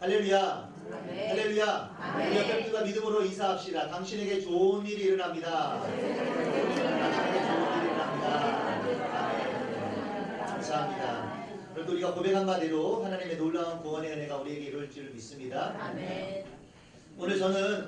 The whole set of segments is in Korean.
할렐루야. 아멘. 할렐루야. 아멘. 우리 옆에 분들과 믿음으로 인사합시다. 당신에게 좋은 일이 일어납니다. 당신에게 좋은 일이 일어납니다. 아멘. 감사합니다. 오늘도 우리가 고백한 바대로 하나님의 놀라운 구원의 은혜가 우리에게 이룰 줄 믿습니다. 아멘. 오늘 저는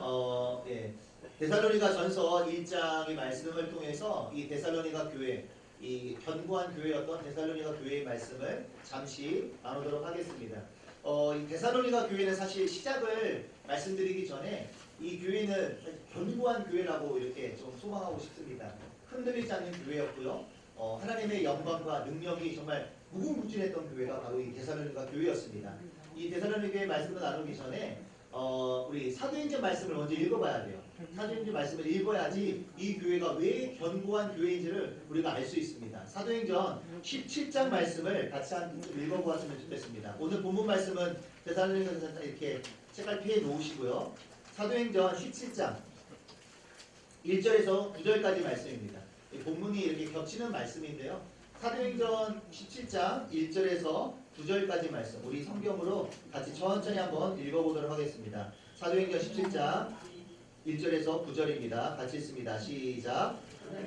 데살로니가 전서 1장의 말씀을 통해서 이 데살로니가 교회, 이 견고한 교회였던 데살로니가 교회의 말씀을 잠시 나누도록 하겠습니다. 이 데살로니가 교회는 사실 시작을 말씀드리기 전에 이 교회는 견고한 교회라고 이렇게 좀 소망하고 싶습니다. 흔들리지 않는 교회였고요. 하나님의 영광과 능력이 정말 무궁무진했던 교회가 바로 이 데살로니가 교회였습니다. 이 데살로니가 교회의 말씀을 나누기 전에 우리 사도행전 말씀을 먼저 읽어봐야 돼요. 사도행전 말씀을 읽어야지 이 교회가 왜 견고한 교회인지를 우리가 알 수 있습니다. 사도행전 17장 말씀을 같이 좀 읽어보았으면 좋겠습니다. 오늘 본문 말씀은 데살로니가서 이렇게 책을 피해 놓으시고요. 사도행전 17장 1절에서 9절까지 말씀입니다. 이 본문이 이렇게 겹치는 말씀인데요. 사도행전 17장 1절에서 9절까지 말씀, 우리 성경으로 같이 천천히 한번 읽어보도록 하겠습니다. 사도행전 17장 1절에서 9절입니다. 같이 읽습니다. 시작.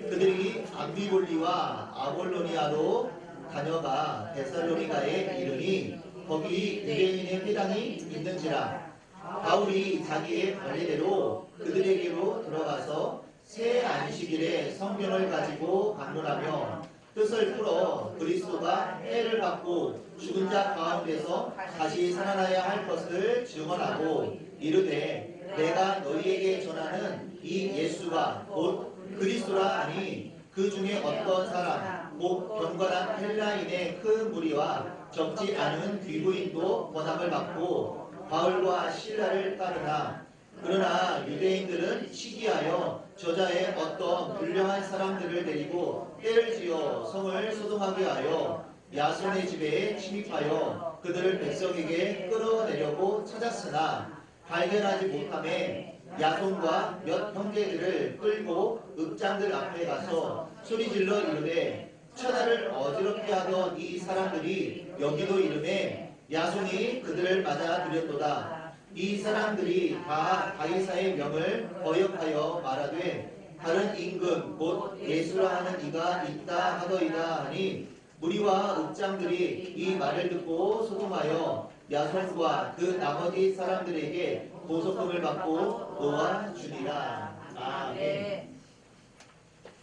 그들이 암비볼리와 아볼로니아로 다녀가 데살로니가에 이르니 거기 유대인의 회당이 있는지라. 바울이 자기의 관례대로 그들에게로 들어가서 새 안식일에 성경을 가지고 방문하며 뜻을 풀어 그리스도가 해를 받고 죽은 자 가운데서 다시 살아나야 할 것을 증언하고 이르되 내가 너희에게 전하는 이 예수가 곧 그리스도라 하니 그 중에 어떤 사람 곧 경건한 헬라인의 큰 무리와 적지 않은 귀부인도 권함을 받고 바울과 실라를 따르나 그러나 유대인들은 시기하여 저자의 어떤 불량한 사람들을 데리고 때를 지어 성을 소동하게 하여 야손의 집에 침입하여 그들을 백성에게 끌어내려고 찾았으나 발견하지 못하매 야손과 몇 형제들을 끌고 읍장들 앞에 가서 소리질러 이르되 천하를 어지럽게 하던 이 사람들이 여기도 이르매 야손이 그들을 맞아들였도다. 이 사람들이 다 가이사의 명을 거역하여 말하되 다른 임금 곧 예수라 하는 이가 있다 하더이다 하니 무리와 읍장들이 이 말을 듣고 소동하여 야손과 그 나머지 사람들에게 보석금을 받고 놓아주니라. 아멘.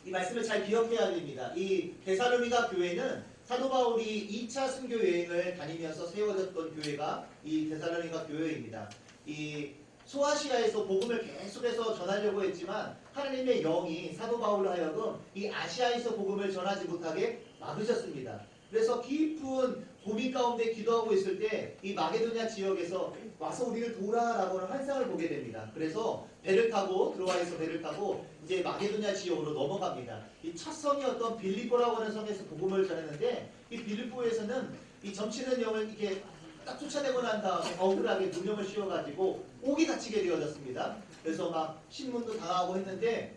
이 말씀을 잘 기억해야 됩니다. 이 데살로니가 교회는 사도 바울이 2차 순교 여행을 다니면서 세워졌던 교회가 이 데살로니가 교회입니다. 이 소아시아에서 복음을 계속해서 전하려고 했지만 하나님의 영이 사도 바울로 하여금 이 아시아에서 복음을 전하지 못하게 막으셨습니다. 그래서 깊은 고민 가운데 기도하고 있을 때 이 마게도냐 지역에서 와서 우리를 도우라라고는 환상을 보게 됩니다. 그래서 배를 타고 들어와서 배를 타고 이제 마게도냐 지역으로 넘어갑니다. 이 첫 성이었던 빌립보라고 하는 성에서 복음을 전했는데 이 빌립보에서는 이 점치는 영을 이렇게 딱 쫓아내고 난 다음에 억울하게 누명을 씌워가지고 옥이 닫히게 되어졌습니다. 그래서 막 신문도 당하고 했는데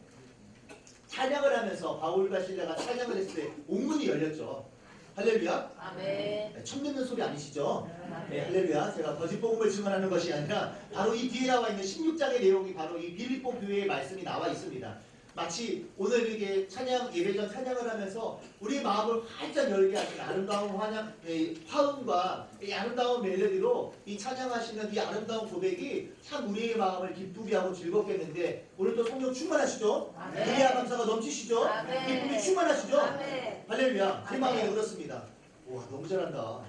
찬양을 하면서 바울과 실라가 찬양을 했을 때 옥문이 열렸죠. 할렐루야. 아멘. 처음 듣는 소리 아니시죠? 네, 할렐루야. 제가 거짓 복음을 증언하는 것이 아니라 바로 이 뒤에 나와 있는 16장의 내용이 바로 이 빌립보 교회의 말씀이 나와 있습니다. 마치 오늘 이게 찬양 예배전 찬양을 하면서 우리 마음을 활짝 열게 하시는 아름다운 화음과 이 아름다운 멜로디로 이 찬양하시는 이 아름다운 고백이 참 우리의 마음을 기쁘게 하고 즐겁게 했는데 오늘도 성령 충만하시죠? 은혜와 감사가 넘치시죠? 아멘. 기쁨이 충만하시죠? 아멘. 할렐루야. 제 아멘. 마음에 그렇습니다. 와 너무 잘한다.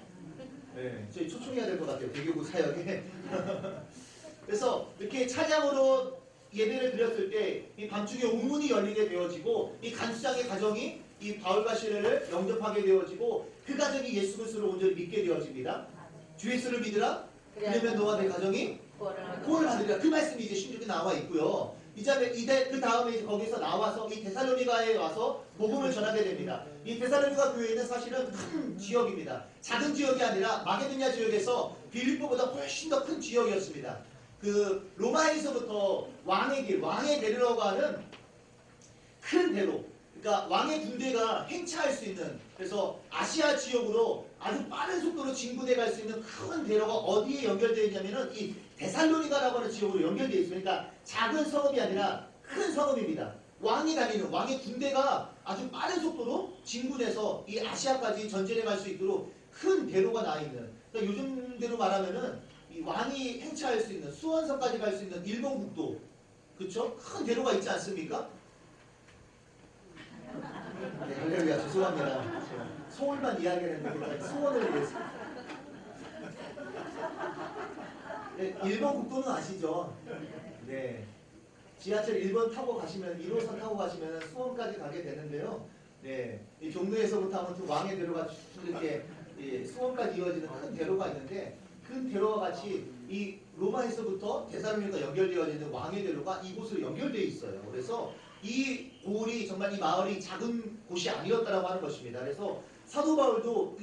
네, 저희 초청해야 될 것 같아요. 대교구 사역에. 그래서 이렇게 찬양으로 예배를 드렸을 때 이 밤중에 옥문이 열리게 되어지고 이 간수장의 가정이 이 바울과 실라를 영접하게 되어지고 그 가정이 예수 그리스도를 온전히 믿게 되어집니다. 주 예수를 믿으라. 그러면 너와 내 가정이 구원을 받으리라. 그 말씀이 이제 16에 나와 있고요. 그 다음에 이제 거기서 나와서 이 데살로니가에 와서 복음을 전하게 됩니다. 이 데살로니가 교회는 사실은 큰 지역입니다. 작은 지역이 아니라 마게도냐 지역에서 빌립보보다 훨씬 더 큰 지역이었습니다. 그 로마에서부터 왕의 길, 왕의 대로라고 하는 큰 대로, 그러니까 왕의 군대가 행차할 수 있는, 그래서 아시아 지역으로 아주 빠른 속도로 진군해 갈 수 있는 큰 대로가 어디에 연결되어 있냐면은 이 데살로니가라고 하는 지역으로 연결되어 있어요. 그러니까 작은 성읍이 아니라 큰 성읍입니다. 왕이 다니는, 왕의 군대가 아주 빠른 속도로 진군해서 이 아시아까지 전진해 갈 수 있도록 큰 대로가 나 있는, 그러니까 요즘대로 말하면은 이 왕이 행차할 수 있는 수원선까지 갈 수 있는 일본 국도, 그쵸? 큰 대로가 있지 않습니까? 네, 할렐루야. 죄송합니다. 소원만 이야기를 했는데 소원을 얘기했습니다. 네, 일본 국도는 아시죠? 네. 지하철 1번 타고 가시면 1호선 타고 가시면 수원까지 가게 되는데요. 네. 이 종로에서부터 아무튼 왕의 대로가 쭉 이렇게 수원까지 이어지는 큰 대로가 있는데, 큰 대로와 같이 이 로마에서부터 데살로니가 연결되어 있는 왕의 대로가 이곳으로 연결되어 있어요. 그래서 이 고을이 정말 이 마을이 작은 곳이 아니었다라고 하는 것입니다. 그래서 사도 바울도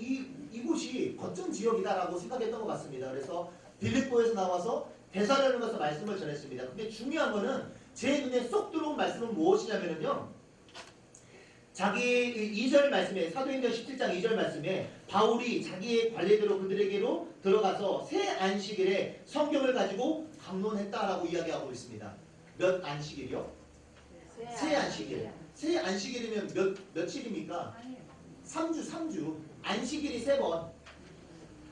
이곳이 거점 지역이다라고 생각했던 것 같습니다. 그래서 빌립보에서 나와서 데살로니가서 말씀을 전했습니다. 근데 중요한 거는 제 눈에 쏙 들어온 말씀은 무엇이냐면요. 자기 2절 말씀에, 사도행전 17장 2절 말씀에 바울이 자기의 관례대로 그들에게로 들어가서 새 안식일에 성경을 가지고 강론했다라고 이야기하고 있습니다. 몇 안식일이요? 새 안식일. 새 안식일이면 며칠입니까? 3주. 안식일이 3번.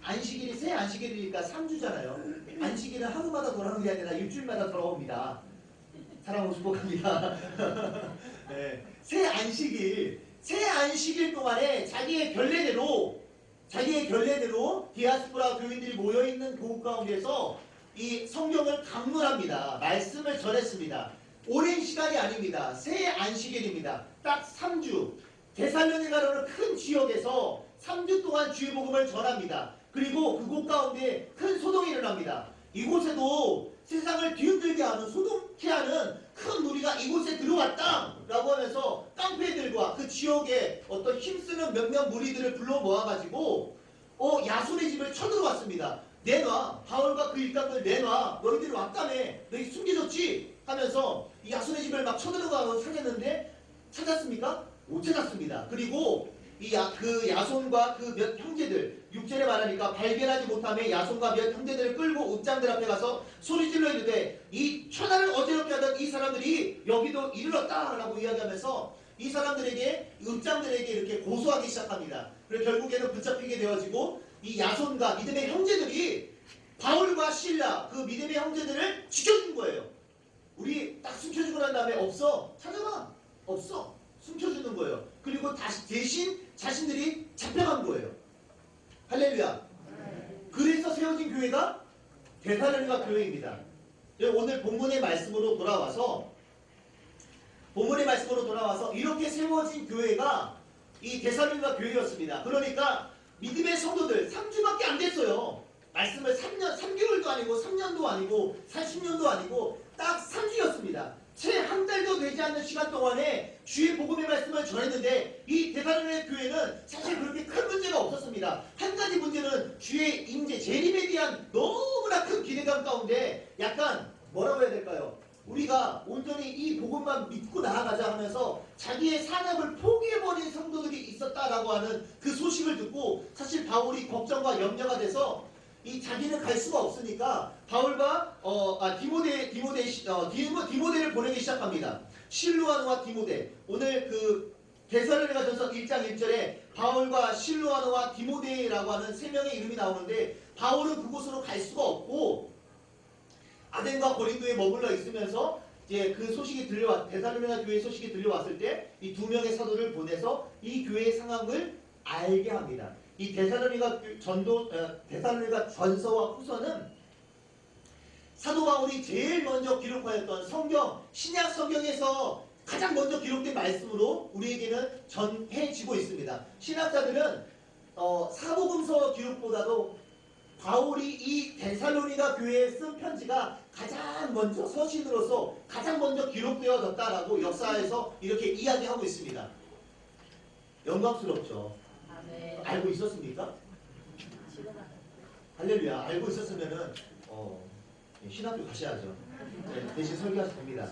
안식일이 새 안식일이니까 3주잖아요. 안식일은 하루마다 돌아오는 게 아니라 일주일마다 돌아옵니다. 사랑으로 축복합니다. 네. 새 안식일 동안에 자기의 결례대로 디아스포라 교인들이 모여있는 고국 가운데서 이 성경을 강론합니다. 말씀을 전했습니다. 오랜 시간이 아닙니다. 새 안식일입니다. 딱 3주. 데살로니가라는 큰 지역에서 3주 동안 주의 복음을 전합니다. 그리고 그곳 가운데 큰 소동이 일어납니다. 이곳에도 세상을 뒤흔들게 하는, 소동케 하는 큰 무리가 이곳에 들어왔다라고 하면서 깡패들과 그 지역에 어떤 힘쓰는 몇몇 무리들을 불러 모아가지고 야손의 집을 쳐들어왔습니다. 내놔. 바울과 그 일감들 내놔. 너희들이 왔다며. 너희 숨겨졌지? 하면서 야손의 집을 막 쳐들어가서 찾았는데 찾았습니까? 못 찾았습니다. 그리고 그 야손과 그 몇 형제들, 6절에 말하니까 발견하지 못하며 야손과 몇 형제들을 끌고 읍장들 앞에 가서 소리질러 이르되 이 천하를 어지럽게 하던 이 사람들이 여기도 이르렀다라고 이야기하면서 이 사람들에게, 읍장들에게 이렇게 고소하기 시작합니다. 그리고 결국에는 붙잡히게 되어지고 이 야손과 믿음의 형제들이 바울과 실라, 그 믿음의 형제들을 지켜준 거예요. 우리 딱 숨겨주고 난 다음에 없어. 찾아봐. 없어. 숨겨주는 거예요. 그리고 다시 대신 자신들이 잡혀간 거예요. 할렐루야. 그래서 세워진 교회가 데살로니가 교회입니다. 오늘 본문의 말씀으로 돌아와서 이렇게 세워진 교회가 이 데살로니가 교회였습니다. 그러니까 믿음의 성도들 3주밖에 안 됐어요. 말씀을 3개월도 아니고 3년도 아니고 40년도 아니고 딱 3주였습니다. 채 한 달도 되지 않는 시간 동안에 주의 복음의 말씀을 전했는데 이 데살로니가 교회는 사실 그렇게 큰 문제가 없었습니다. 한 가지 문제는 주의 임재, 재림에 대한 너무나 큰 기대감 가운데 약간 뭐라고 해야 될까요? 우리가 온전히 이 복음만 믿고 나아가자 하면서 자기의 산업을 포기해버린 성도들이 있었다라고 하는 그 소식을 듣고 사실 바울이 걱정과 염려가 돼서 이 자기는 갈 수가 없으니까 바울과 디모데를 보내기 시작합니다. 실루아노와 디모데. 오늘 그 데살로니가전서 1장 1절에 바울과 실루아노와 디모데라고 하는 세 명의 이름이 나오는데 바울은 그곳으로 갈 수가 없고 아덴과 고린도에 머물러 있으면서 이제 그 소식이 데살로니가 교회 소식이 들려왔을 때 이 두 명의 사도를 보내서 이 교회의 상황을 알게 합니다. 이 데살로니가 전서와 후서는 사도 바울이 제일 먼저 기록하였던 성경, 신약 성경에서 가장 먼저 기록된 말씀으로 우리에게는 전해지고 있습니다. 신학자들은 사복음서 기록보다도 바울이 이 데살로니가 교회에 쓴 편지가 가장 먼저 서신으로서 가장 먼저 기록되어졌다라고 역사에서 이렇게 이야기하고 있습니다. 영광스럽죠. 알고 있었습니까? 할렐루야. 알고 있었으면은 신학교 가셔야죠. 네, 대신 설교하셔도 됩니다.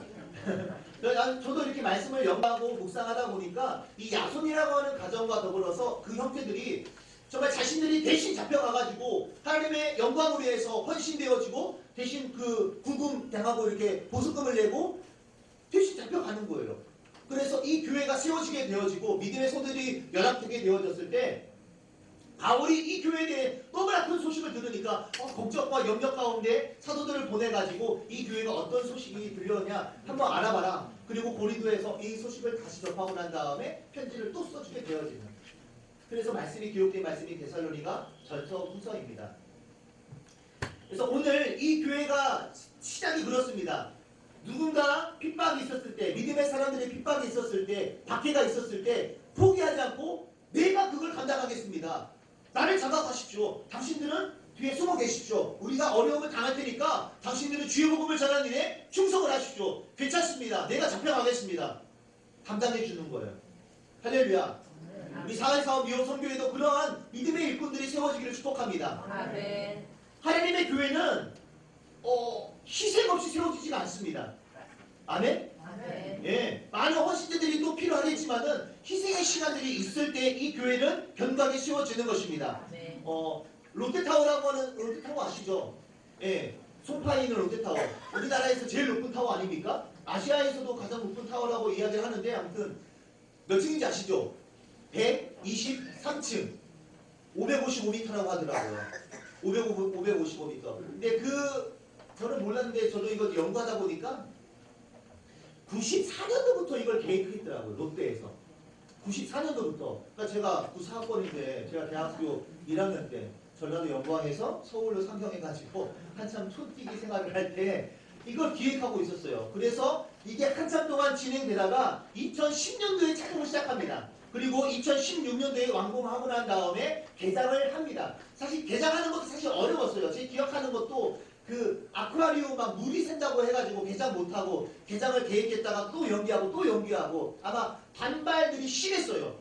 저도 이렇게 말씀을 연구하고 묵상하다 보니까 이 야손이라고 하는 가정과 더불어서 그 형제들이 정말 자신들이 대신 잡혀가가지고 하나님의 영광을 위해서 헌신되어지고 대신 그 구금 당하고 이렇게 보수금을 내고 대신 잡혀가는 거예요. 그래서 이 교회가 세워지게 되어지고 믿음의 손들이 연합되게 되어졌을 때 바울이 이 교회에 대해 너무나 큰 소식을 들으니까 걱정과 염려 가운데 사도들을 보내가지고 이 교회가 어떤 소식이 들려오냐 한번 알아봐라. 그리고 고린도에서 이 소식을 다시 접하고 난 다음에 편지를 또 써주게 되어지는, 그래서 말씀이 기록된 말씀이 데살로니가 전서 후서입니다. 그래서 오늘 이 교회가 시작이 그렇습니다. 누군가 핍박이 있었을 때, 믿음의 사람들의 핍박이 있었을 때, 박해가 있었을 때 포기하지 않고 내가 그걸 감당하겠습니다. 나를 잡아가십시오. 당신들은 뒤에 숨어 계십시오. 우리가 어려움을 당할 테니까 당신들은 주의 복음을 전하는 일에 충성을 하십시오. 괜찮습니다. 내가 잡혀가겠습니다. 감당해 주는 거예요. 할렐루야. 우리 사회사업 미용 선교회도 그러한 믿음의 일꾼들이 세워지기를 축복합니다. 아멘. 하나님의 교회는 희생 없이 세워지지가 않습니다. 아멘? 아멘. 예, 많은 헌신자들이 또 필요하겠지만은 희생의 시간들이 있을 때 이 교회는 견고하게 세워지는 것입니다. 아멘. 롯데타워라고 하는, 롯데타워 아시죠? 예, 송파에 있는 롯데타워. 우리나라에서 제일 높은 타워 아닙니까? 아시아에서도 가장 높은 타워라고 이야기를 하는데 아무튼 몇 층인지 아시죠? 123층 555m라고 하더라고요. 555m. 근데 저는 몰랐는데 저도 이거 연구하다 보니까 94년도부터 이걸 계획했더라고요. 롯데에서. 94년도부터. 그러니까 제가 94학번인데 제가 대학교 1학년 때 전라도 영광에서 서울로 상경해가지고 한참 촌뛰기 생활을 할 때 이걸 기획하고 있었어요. 그래서 이게 한참 동안 진행되다가 2010년도에 착공을 시작합니다. 그리고 2016년도에 완공하고 난 다음에 개장을 합니다. 사실 개장하는 것도 사실 어려웠어요. 제가 기억하는 것도 그 아쿠아리움 막 물이 샌다고 해가지고 개장 못하고 개장을 계획했다가 또 연기하고 아마 반발들이 심했어요.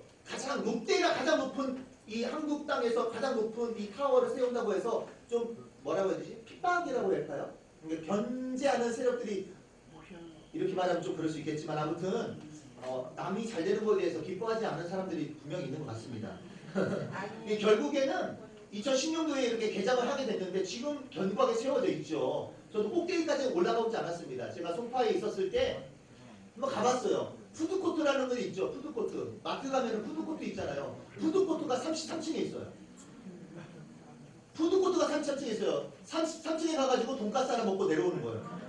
롯데가 가장 높은 이 한국 땅에서 가장 높은 이 타워를 세운다고 해서 좀 뭐라고 해야 되지? 핍박이라고 할까요? 그러니까 견제하는 세력들이, 이렇게 말하면 좀 그럴 수 있겠지만 아무튼 남이 잘 되는 것에 대해서 기뻐하지 않는 사람들이 분명히 있는 것 같습니다. 결국에는 2010년도에 이렇게 개장을 하게 됐는데 지금 견고하게 세워져 있죠. 저도 꼭대기까지 올라가보지 않았습니다. 제가 송파에 있었을 때 한번 가봤어요. 푸드코트라는 거 있죠. 푸드코트. 마트 가면은 푸드코트 있잖아요. 푸드코트가 33층에 있어요. 푸드코트가 33층에 있어요. 33층에 가가지고 돈가스 하나 먹고 내려오는 거예요.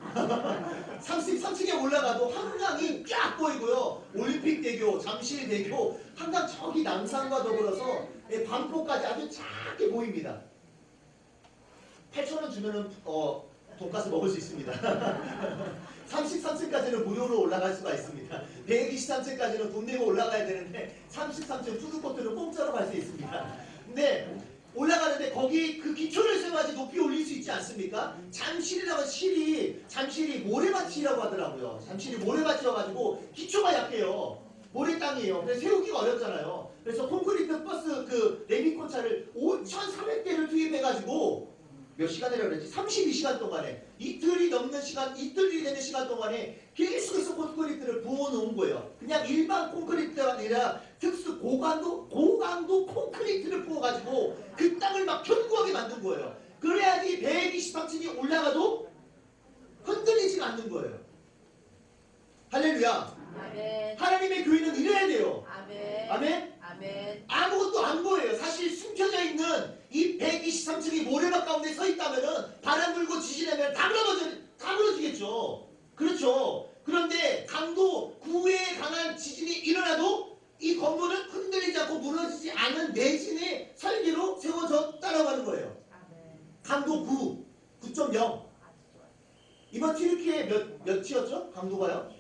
33층에 올라가도 한강이 쫙 보이고요. 올림픽대교, 잠실대교, 한강 저기 남산과 더불어서 반포까지 아주 작게 보입니다. 8,000원 주면은 돈가스 먹을 수 있습니다. 33층까지는 무료로 올라갈 수가 있습니다. 123층까지는 돈 내고 올라가야 되는데 33층 푸드코트는 공짜로 갈 수 있습니다. 근데 올라가는데 거기 그 기초를 세워야지 높이 올릴 수 있지 않습니까? 잠실이 모래밭이라고 하더라고요. 잠실이 모래밭이어가지고 기초가 약해요. 모래 땅이에요. 그래서 세우기가 어렵잖아요. 그래서 콘크리트 버스 그 레미콘차를 5,400대를 투입해가지고 몇 시간이라고 그랬지? 32시간 동안에 이틀이 되는 시간 동안에 계속해서 콘크리트를 부어놓은 거예요. 그냥 일반 콘크리트가 아니라 특수 고강도 콘크리트를 부어가지고 그 땅을 막 견고하게 만든 거예요. 그래야지 123층이 올라가도 흔들리지가 않는 거예요. 할렐루야. 아멘. 하나님의 교회는 이래야 돼요. 아멘. 아멘? 아멘. 아무것도 안 보여요. 사실 숨겨져 있는 이 123층이 모래밭 가운데 서 있다면은 바람 불고 지진하면 다 무너지겠죠. 그렇죠. 그런데 강도 9의 강한 지진이 일어나도 이 건물은 흔들리지 않고 무너지지 않은 내진의 설계로 세워졌다라고 하는 거예요. 아멘. 강도 9.0. 이번 튀르키예 몇이었죠? 강도가요?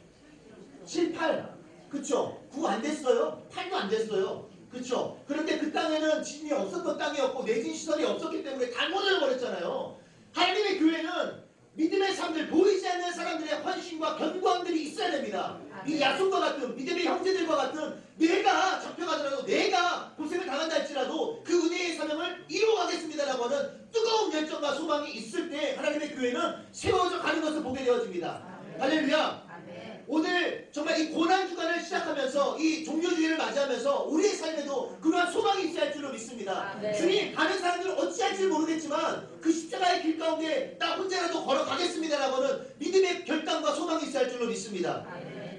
7, 8. 그쵸? 9 안 됐어요. 8도 안 됐어요. 그쵸? 그런데 그 땅에는 지진이 없었던 땅이었고 내진 시설이 없었기 때문에 다 무너져버렸잖아요. 하나님의 교회는 믿음의 사람들, 보이지 않는 사람들의 헌신과 견고함들이 있어야 됩니다. 이 야손과 같은 믿음의 형제들과 같은 내가 잡혀가더라도 내가 고생을 당한다 할지라도 그 은혜의 사명을 이루어가겠습니다라고 하는 뜨거운 열정과 소망이 있을 때 하나님의 교회 교회는 세워져 가는 것을 보게 되어집니다. 할렐루야. 오늘 정말 이 고난주간을 시작하면서 이 종료주의를 맞이하면서 우리의 삶에도 그러한 소망이 있어야 할 줄로 믿습니다. 주님, 다른 사람들은 어찌할지 모르겠지만 그 십자가의 길 가운데 나 혼자라도 걸어가겠습니다라고는 믿음의 결단과 소망이 있어야 할 줄로 믿습니다.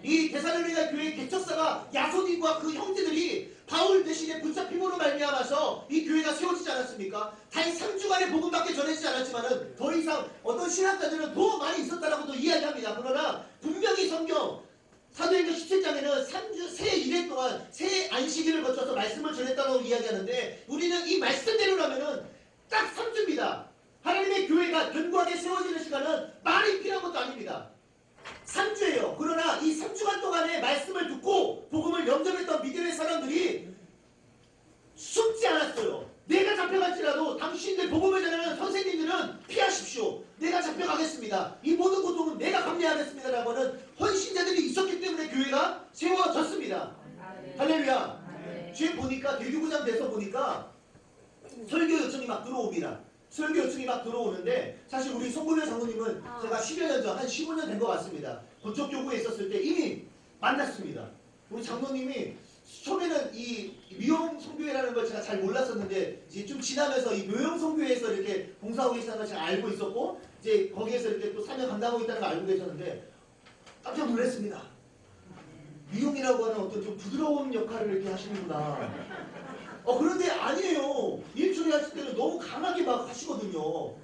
이 데살로니가 교회의 개척사가 야손인과 그 형제들이 바울 대신에 붙잡힘으로 말미암아서 이 교회가 세워지지 않았습니까? 단 3주간의 복음밖에 전해지지 않았지만은 더 이상 어떤 신학자들은 더 많이 있었다라고도 이야기합니다. 그러나 분명히 성경 사도행전 17장에는 3주 새 1회 동안 새 안식일을 거쳐서 말씀을 전했다고 이야기하는데 우리는 이 말씀대로라면은 딱 3주입니다. 하나님의 교회가 견고하게 세워지는 시간은 말이 필요한 것도 아닙니다. 3주예요. 그러나 이 3주간 동안의 말씀을 듣고 복음을 영접했던 믿음의 사람들이 숨지 않았어요. 내가 잡혀갈지라도 당신들 복음을 전하는 선생님들은 피하십시오. 내가 잡혀가겠습니다. 이 모든 고통은 내가 감내하겠습니다라고 하는 헌신자들이 있었기 때문에 교회가 세워졌습니다. 할렐루야. 뒤에 보니까 대교구장 돼서 보니까 설교 요청이 막 들어옵니다. 설교 요청이 막 들어오는데 사실 우리 송구별 장로님은 제가 10여 년 전, 한 15년 된 것 같습니다. 고척 교구에 있었을 때 이미 만났습니다. 우리 장로님이 처음에는 이 미용 성교회라는 걸 제가 잘 몰랐었는데 이제 좀 지나면서 이 묘용 성교회에서 이렇게 봉사하고 계시다는 걸 제가 알고 있었고 이제 거기에서 이렇게 또 사명 감당하고 있다는 걸 알고 계셨는데 깜짝 놀랐습니다. 미용이라고 하는 어떤 좀 부드러운 역할을 이렇게 하시는구나. 그런데 아니에요. 일처리 하실 때는 너무 강하게 막 하시거든요.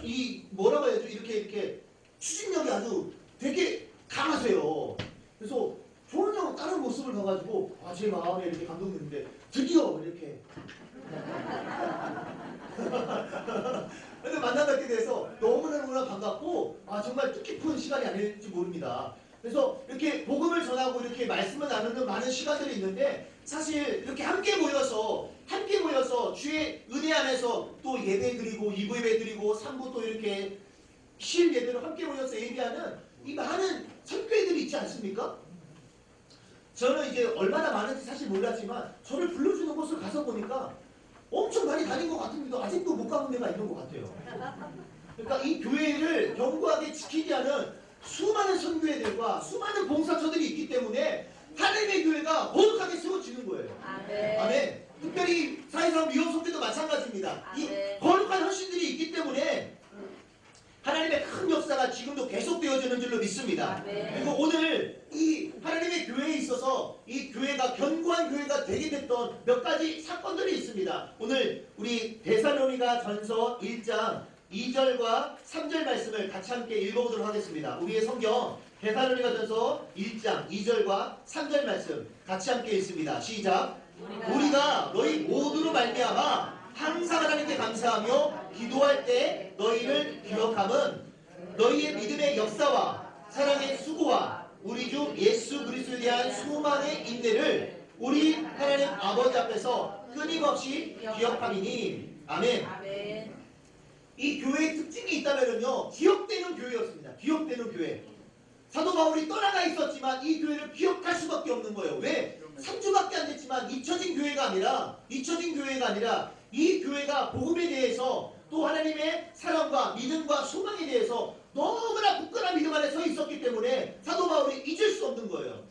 이 뭐라고 해야죠? 이렇게 추진력이 아주 되게 강하세요. 그래서 전혀 다른 모습을 봐가지고 제 마음에 이렇게 감동됐는데 드디어 이렇게 근데 만나 뵙게 돼서 너무나 반갑고 정말 뜻깊은 시간이 아닐지 모릅니다. 그래서 이렇게 복음을 전하고 이렇게 말씀을 나누는 많은 시간들이 있는데 사실 이렇게 함께 모여서 주의 은혜 안에서 또 예배 드리고 2부 예배 드리고 3부 또 이렇게 실 예배로 함께 모여서 예배하는 이 많은 선교회들이 있지 않습니까? 저는 이제 얼마나 많은지 사실 몰랐지만 저를 불러주는 곳을 가서 보니까 엄청 많이 다닌 것 같은데도 아직도 못 가본 데가 있는 것 같아요. 그러니까 이 교회를 견고하게 지키게 하는 수많은 선교회들과 수많은 봉사처들이 있기 때문에 하나님의 교회가 거룩하게 세워지는 거예요. 아멘. 특별히 사회상 미용 선교도 마찬가지입니다. 이 거룩한 헌신들이 있기 때문에 하나님의 큰 역사가 지금도 계속되어지는 줄로 믿습니다. 그리고 오늘 이 하나님의 교회에 있어서 이 교회가 견고한 교회가 되게 됐던 몇 가지 사건들이 있습니다. 오늘 우리 데살로니가 전서 1장 2절과 3절 말씀을 같이 함께 읽어보도록 하겠습니다. 우리의 성경 데살로니가 전서 1장 2절과 3절 말씀 같이 함께 읽습니다. 시작. 우리가 너희 모두로 말미암아 항상 하나님께 감사하며 기도할 때 너희를 기억함은 너희의 믿음의 역사와 사랑의 수고와 우리 주 예수 그리스도에 대한 소망의 인내를 우리 하나님 아버지 앞에서 끊임없이 기억함이니. 아멘. 이 교회의 특징이 있다면요, 기억되는 교회였습니다. 기억되는 교회. 사도 바울이 떠나가 있었지만 이 교회를 기억할 수밖에 없는 거예요. 왜? 3주밖에 안 됐지만 잊혀진 교회가 아니라 이 교회가 복음에 대해서 또 하나님의 사랑과 믿음과 소망에 대해서 너무나 굳건한 믿음 안에 서 있었기 때문에 사도 바울이 잊을 수 없는 거예요.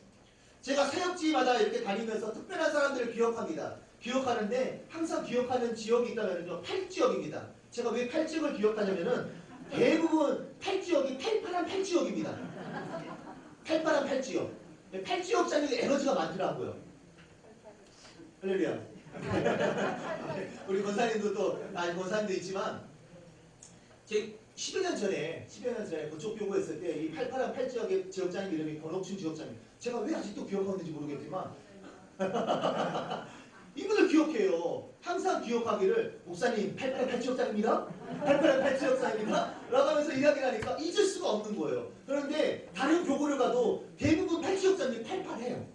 제가 사역지마다 이렇게 다니면서 특별한 사람들을 기억합니다. 기억하는데 항상 기억하는 지역이 있다면요, 8지역입니다. 제가 왜 8지역을 기억하냐면은 대부분 8지역이 팔팔한 8지역입니다. 팔팔한 8지역. 8지역장이 에너지가 많더라고요. 할렐루야. 우리 권사님도 또 권사님도 있지만 제 10여 년 전에 그쪽 교구에 있을 때 이 팔팔한 8지역의 지역장님 이름이 권옥춘 지역장님. 제가 왜 아직도 기억하는지 모르겠지만 이분을 기억해요. 항상 기억하기를 목사님 888 지역장입니다. 888 지역장입니다. 라고 하면서 이야기를 하니까 잊을 수가 없는 거예요. 그런데 다른 교구를 가도 대부분 8지역장님 팔팔해요.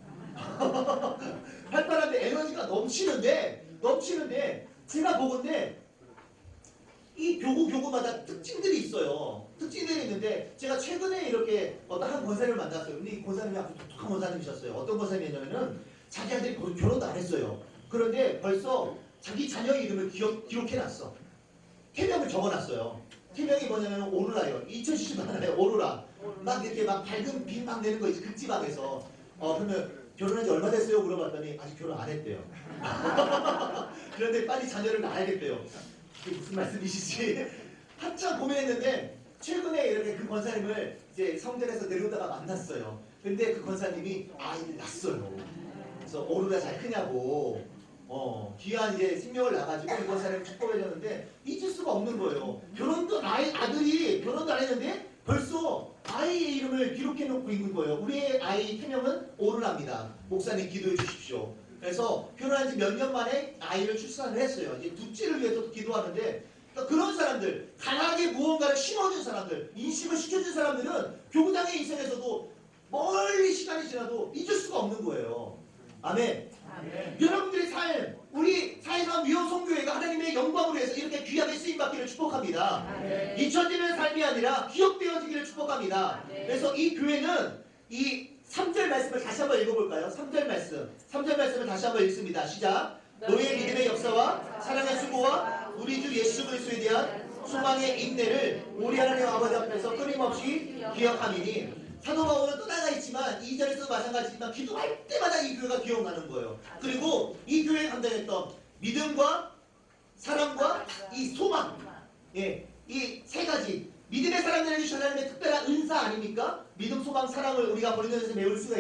팔팔한데 에너지가 넘치는데 제가 보건데 이 교구마다 특징들이 있어요. 특징들이 있는데 제가 최근에 이렇게 어떤 한 권사님을 만났어요. 근데 이 권사님이 아주 독특한 권사님이셨어요. 어떤 권사님이냐면은 자기 아들이 결혼도 안 했어요. 그런데 벌써 자기 자녀의 이름을 기록해놨어. 태명을 적어놨어요. 팀명이 뭐냐면 오로라예요. 2010년 하나요. 오로라. 막 이렇게 막 밝은 빛 막 내는 거 있지. 극지방에서. 그러면 결혼한 지 얼마 됐어요? 물어봤더니 아직 결혼 안 했대요. 그런데 빨리 자녀를 낳아야겠대요. 그게 무슨 말씀이시지? 한참 고민했는데 최근에 이렇게 그 권사님을 이제 성전에서 내려오다가 만났어요. 근데 그 권사님이 아이를 낳았어요. 그래서 오로라 잘 크냐고 귀한 이제 생명을 낳아가지고 이 권사님 축복해줬는데 잊을 수가 없는 거예요. 결혼도 아들이 결혼도 안 했는데 벌써 아이의 이름을 기록해 놓고 있는 거예요. 우리의 아이 태명은 오로라입니다. 목사님 기도해 주십시오. 그래서 결혼한 지 몇 년 만에 아이를 출산을 했어요. 이제 둘째를 위해서 기도하는데 그러니까 그런 사람들, 강하게 무언가를 심어준 사람들, 인식을 시켜준 사람들은 교구장의 인생에서도 멀리 시간이 지나도 잊을 수가 없는 거예요. 아멘. 아멘. 여러분들의 삶, 우리 사회상 위험성교회가 하나님의 영광을 위해서 이렇게 귀하게 쓰임받기를 축복합니다. 아멘. 잊혀지는 삶이 아니라 기억되어지기를 축복합니다. 아멘. 그래서 이 교회는 이 3절 말씀을 다시 한번 읽어볼까요? 3절 말씀을 다시 한번 읽습니다. 시작. 너희의 믿음의 역사와 사랑의 수고와 우리 주 예수 그리스도에 대한 소망의 인내를 우리 하나님 아버지 앞에서 끊임없이 기억함이니. 사도 바울은 또 나가 있지만 2절에서도 마찬가지지만 기도할 때마다 이 교회가 기억나는 거예요. 그리고 이 교회에 감당했던 믿음과 사랑과 이 소망, 이 세 가지 믿음의 사람들에게 주신 하나님의 특별한 은사 아닙니까? 믿음, 소망, 사랑을 우리가 본인에서 배울 수가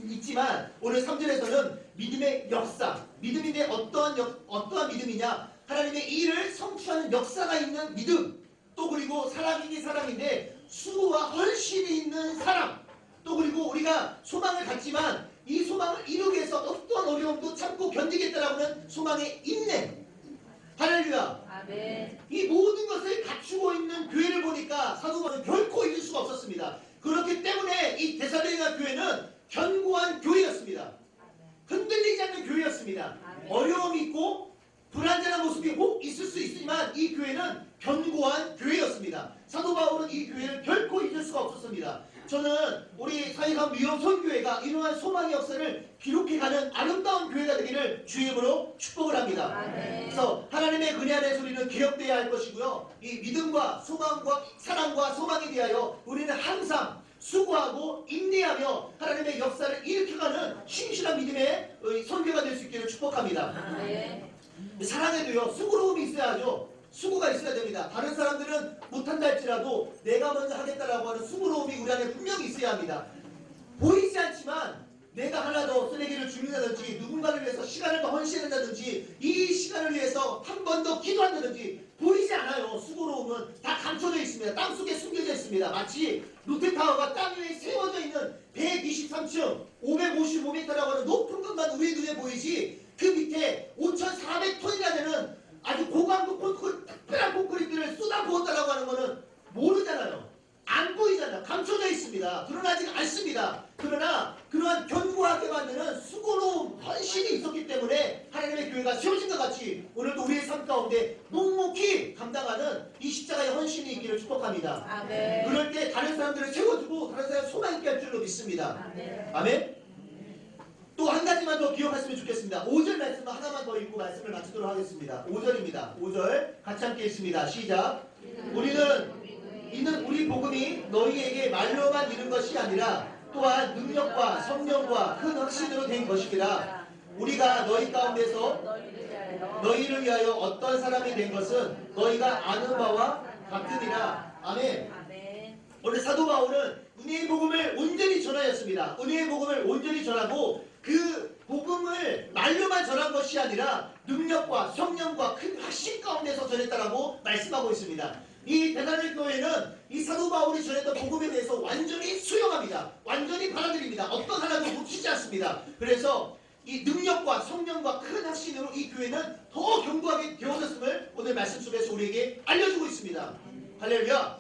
있지만 오늘 3절에서는 믿음의 역사, 믿음인데 어떠한 믿음이냐? 하나님의 일을 성취하는 역사가 있는 믿음, 또 그리고 사랑이니 사랑인데 수고와 헌신이 있는 사랑, 또 그리고 우리가 소망을 갖지만 이 소망을 이루기 위해서 어떤 어려움도 참고 견디겠다라고 하는 소망의 인내. 할렐루야. 아멘. 이 모든 것을 갖추고 있는 교회를 보니까 사도 바울은 결코 잊을 수가 없었습니다. 그렇기 때문에 이 데살로니가 교회는 견고한 교회였습니다. 흔들리지 않는 교회였습니다. 어려움이 있고 불안전한 모습이 꼭 있을 수 있지만 이 교회는 견고한 교회였습니다. 사도 바울은 이 교회를 결코 잊을 수가 없었습니다. 저는 우리 사이감 위험 선교회가 이러한 소망의 역사를 기록해가는 아름다운 교회가 되기를 주의 이름으로 축복을 합니다. 아멘. 그래서 하나님의 은혜 안의 소리는 기억되어야 할 것이고요. 이 믿음과 소망과 사랑과 소망에 대하여 우리는 항상 수고하고 인내하며 하나님의 역사를 일으켜가는 신실한 믿음의 선교가 될 수 있기를 축복합니다. 아멘. 사랑에도요 수고로움이 있어야죠. 수고가 있어야 됩니다. 다른 사람들은 못한다 할지라도 내가 먼저 하겠다라고 하는 수고로움이 우리 안에 분명히 있어야 합니다. 보이지 않지만 내가 하나 더 쓰레기를 줄인다든지 누군가를 위해서 시간을 더 헌신한다든지 이 시간을 위해서 한 번 더 기도한다든지 보이지 않아요. 수고로움은 다 감춰져 있습니다. 땅속에 숨겨져 있습니다. 마치 롯데타워가 땅 위에 세워져 있는 123층 555m라고 하는 높은 것만 우리 눈에 보이지 그 밑에 5,400톤이나 되는 아주 고강도 특별한 콘크리트를 쏟아부었다라고 하는 것은 모르잖아요. 안 보이잖아요. 감춰져 있습니다. 드러나지 않습니다. 그러나 그러한 견고하게 만드는 수고로움, 헌신이 있었기 때문에 하나님의 교회가 세워진 것 같이 오늘도 우리의 삶 가운데 묵묵히 감당하는 이 십자가의 헌신이 있기를 축복합니다. 아멘. 그럴 때 다른 사람들을 세워주고 다른 사람 소망 있게 할 줄로 믿습니다. 아멘. 아멘. 또 한 가지만 더 기억했으면 좋겠습니다. 5절 말씀을 하나만 더 읽고 말씀을 마치도록 하겠습니다. 5절입니다. 5절 같이 함께 읽습니다. 시작. 이는 우리 복음이 너희에게 말로만 이른 것이 아니라 또한 능력과 성령과 큰 확신으로 된 것이라. 우리가 너희 가운데서 너희를 위하여 어떤 사람이 된 것은 너희가 아는 바와 같으니라. 아멘. 아멘. 오늘 사도 바울은 은혜의 복음을 온전히 전하였습니다. 은혜의 복음을 온전히 전하고 그 복음을 말로만 전한 것이 아니라 능력과 성령과 큰 확신 가운데서 전했다라고 말씀하고 있습니다. 이 데살로니가 교회는 이 사도 바울이 전했던 복음에 대해서 완전히 수용합니다. 완전히 받아들입니다. 어떤 하나도 놓치지 않습니다. 그래서 이 능력과 성령과 큰 확신으로 이 교회는 더 견고하게 되어졌음을 오늘 말씀 속에서 우리에게 알려주고 있습니다. 할렐루야.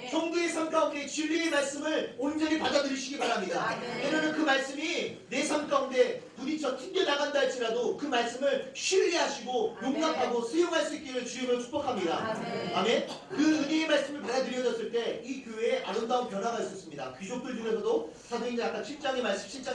성도의 삶 가운데 진리의 말씀을 온전히 받아들이시기 바랍니다. 때로는 그 말씀이 내 삶 가운데 부딪혀 튕겨나간다 할지라도 그 말씀을 신뢰하시고 용납하고 수용할 수 있기를 주님을 축복합니다. 아멘. 그 은혜의 말씀을 받아들여졌을 때 이 교회에 아름다운 변화가 있었습니다. 귀족들 중에서도 사도행전 아까 7장의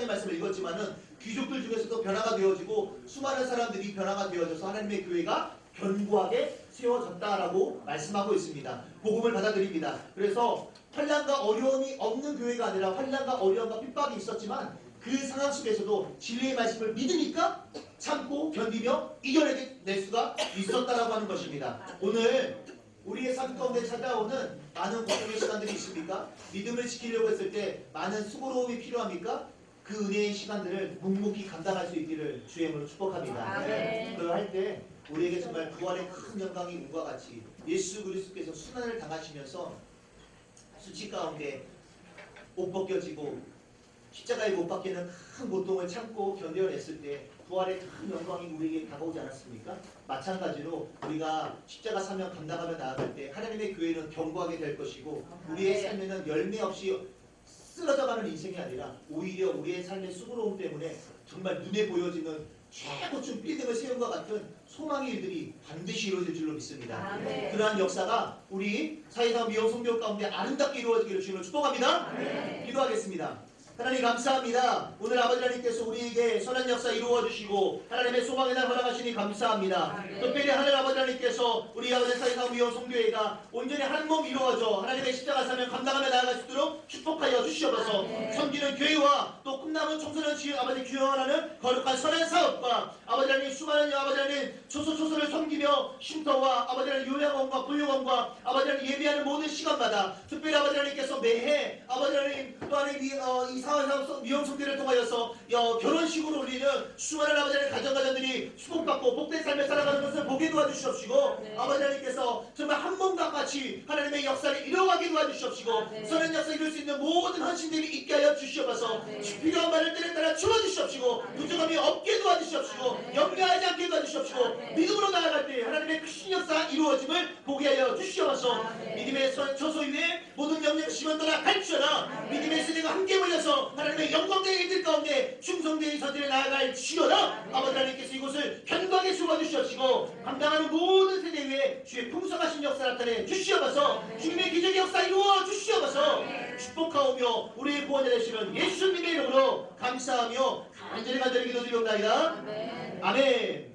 말씀을 읽었지만은 귀족들 중에서도 변화가 되어지고 수많은 사람들이 변화가 되어져서 하나님의 교회가 견고하게 세워졌다라고 말씀하고 있습니다. 복음을 받아들입니다. 그래서 환난과 어려움이 없는 교회가 아니라 환난과 어려움과 핍박이 있었지만 그 상황 속에서도 진리의 말씀을 믿으니까 참고 견디며 이겨낼 수가 있었다라고 하는 것입니다. 오늘 우리의 삶 가운데 찾아오는 많은 고통의 시간들이 있습니까? 믿음을 지키려고 했을 때 많은 수고로움이 필요합니까? 그 은혜의 시간들을 묵묵히 감당할 수 있기를 주의 이름으로 축복합니다. 그럴 때 우리에게 정말 부활의 큰 영광이 운과 같이 예수 그리스도께서 순환을 당하시면서 수치 가운데 옷 벗겨지고 십자가에 못 박히는 큰 고통을 참고 견뎌냈을 때 부활의 큰 영광이 우리에게 다가오지 않았습니까? 마찬가지로 우리가 십자가 사명 감당하며 나아갈 때 하나님의 교회는 견고하게 될 것이고 우리의 삶에는 열매 없이 쓰러져가는 인생이 아니라 오히려 우리의 삶의 수고로움 때문에 정말 눈에 보여지는 최고층 빌딩을 세운 것 같은 소망의 일들이 반드시 이루어질 줄로 믿습니다. 그러한 역사가 우리 사회상 미용 성교 가운데 아름답게 이루어지기를 주님을 축복합니다. 기도하겠습니다. 하나님 감사합니다. 오늘 아버지 하나님께서 우리에게 선한 역사 이루어주시고 하나님의 소망의 날 허락하시니 감사합니다. 특별히 하늘 아버지 하나님께서 우리 아버지 사회상 미용 성교회가 온전히 한 몸 이루어져 하나님의 십자가 사명 감당하며 나아갈 수 있도록 축복하여 주시옵소서. 섬기는 교회와 또 꿈나무 청소년 지은 아버지 규현하는 거룩한 선한 사업과 아버지 하나님 수많은 아버지 하나님 초소를 섬기며 쉼터와 아버지 하나님 요양원과 보육원과 아버지 하나님 예배하는 모든 시간마다 특별히 아버지 하나님께서 매해 아버지 하나님 또 하나님 이 사회상 미용 성교를 통하여서 결혼식으로 올리는 수많은 아버지 하나님 가정가정들이 축복받고 복된 삶을 살아가는 것을 보게 도와주시옵시고 아버지 하나님께서 정말 한 몸과 같이 하나님의 역사를 이뤄가게 도와주시옵시고 선한 역사 이룰 수 있는 모든 헌신들이 있게 하여 주시옵소서. 필요한 말을 때에 따라 주어주시옵시고 부족함이 없게 도와주시옵시고 염려하지 않게 도와주시옵시고 믿음으로 나아갈 때 하나님의 크신 역사 이루어짐을 보게 하여 주시옵소서. 믿음의 처소 위에 모든 영역 시간 떠나 갈지어다. 믿음의 세대가 함께 모여서 하나님의 영광된 일들 가운데 충성되이 선지에 나아갈 지어다. 아버지 하나님께서 이곳을 견고하게 세워주시옵시고 감당하는 모든 세대 위에 주의 풍성하신 역사 나타내 주시옵소서. 주님의 기적의 역사 이루어 주시옵소서. 축복하오며 우리의 구원자 되시는 예수님의 이름으로 감사하며 간절히 기도드리옵나이다. 아멘.